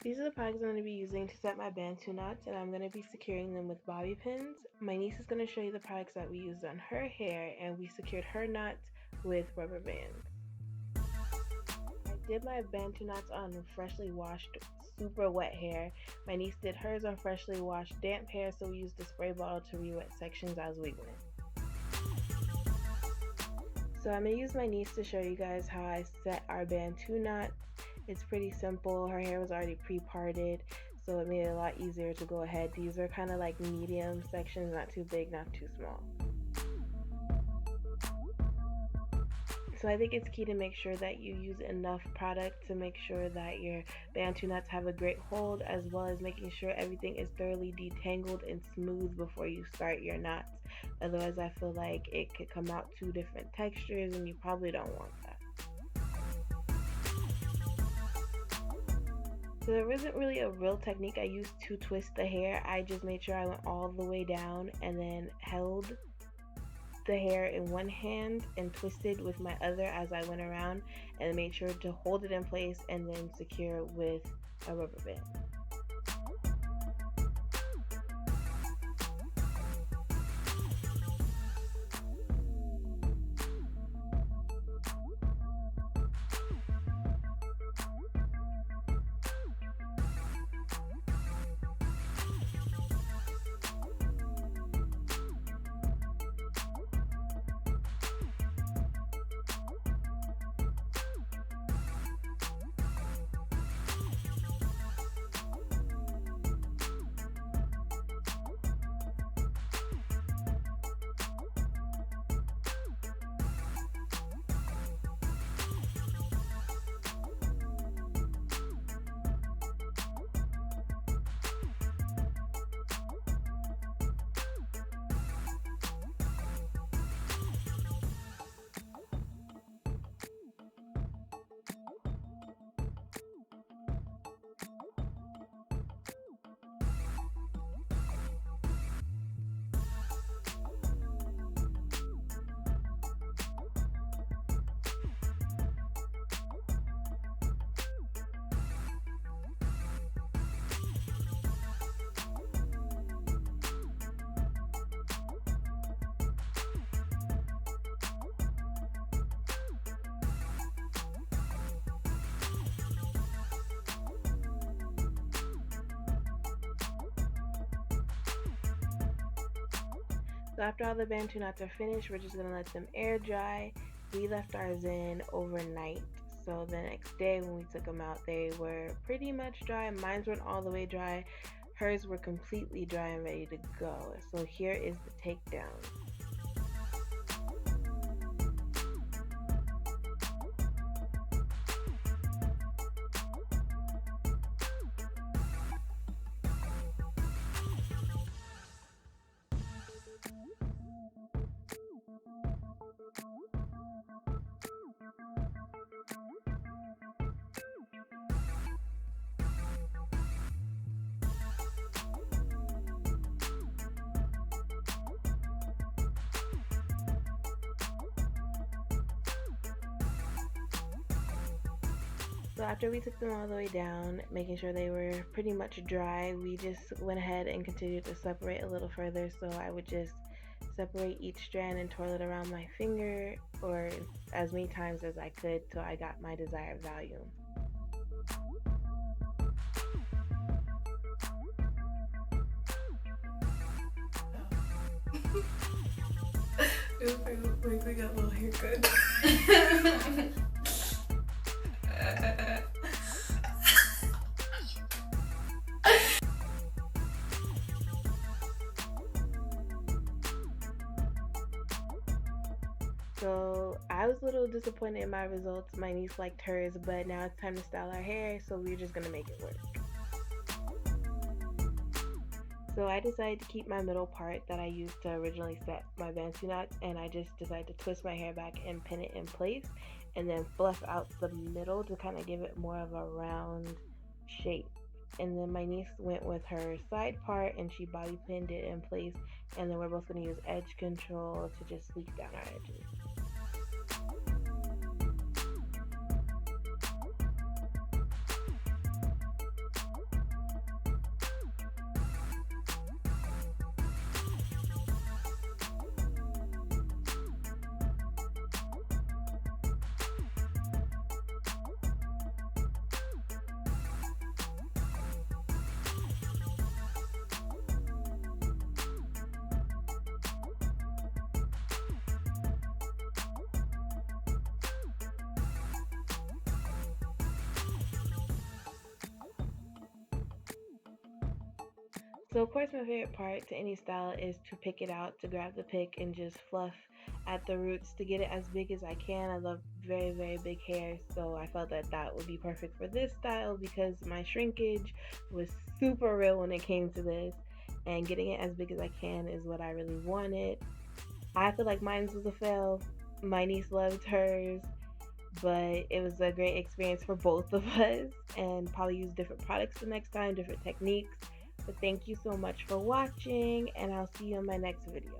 These are the products I'm going to be using to set my Bantu knots, and I'm going to be securing them with bobby pins. My niece is going to show you the products that we used on her hair, and we secured her knots with rubber bands. I did my Bantu knots on freshly washed, super wet hair. My niece did hers on freshly washed, damp hair, so we used the spray bottle to re-wet sections as we went. So I'm going to use my niece to show you guys how I set our Bantu knots. It's pretty simple. Her hair was already pre-parted, so it made it a lot easier to go ahead. These are kind of like medium sections, not too big, not too small. So I think it's key to make sure that you use enough product to make sure that your Bantu knots have a great hold, as well as making sure everything is thoroughly detangled and smooth before you start your knots. Otherwise, I feel like it could come out two different textures and you probably don't want that. So there wasn't really a real technique I used to twist the hair. I just made sure I went all the way down and then held the hair in one hand and twisted with my other as I went around, and made sure to hold it in place and then secure with a rubber band. So after all the Bantu knots are finished, we're just going to let them air dry. We left ours in overnight. So the next day when we took them out, they were pretty much dry. Mine weren't all the way dry. Hers were completely dry and ready to go. So here is the takedown. So after we took them all the way down, making sure they were pretty much dry, we just went ahead and continued to separate a little further. So I would just separate each strand and twirl it around my finger, or as many times as I could till I got my desired volume. Like we got a little haircut. So I was a little disappointed in my results. My niece liked hers, but now it's time to style our hair, so we're just gonna make it work. So I decided to keep my middle part that I used to originally set my Bantu knots, and I just decided to twist my hair back and pin it in place, and then fluff out the middle to kind of give it more of a round shape. And then my niece went with her side part and she bobby pinned it in place, and then we're both going to use edge control to just sleek down our edges. So of course my favorite part to any style is to pick it out, to grab the pick and just fluff at the roots to get it as big as I can. I love very, very big hair, so I felt that that would be perfect for this style because my shrinkage was super real when it came to this, and getting it as big as I can is what I really wanted. I feel like mine was a fail. My niece loved hers, but it was a great experience for both of us, and probably use different products the next time, different techniques. But thank you so much for watching, and I'll see you in my next video.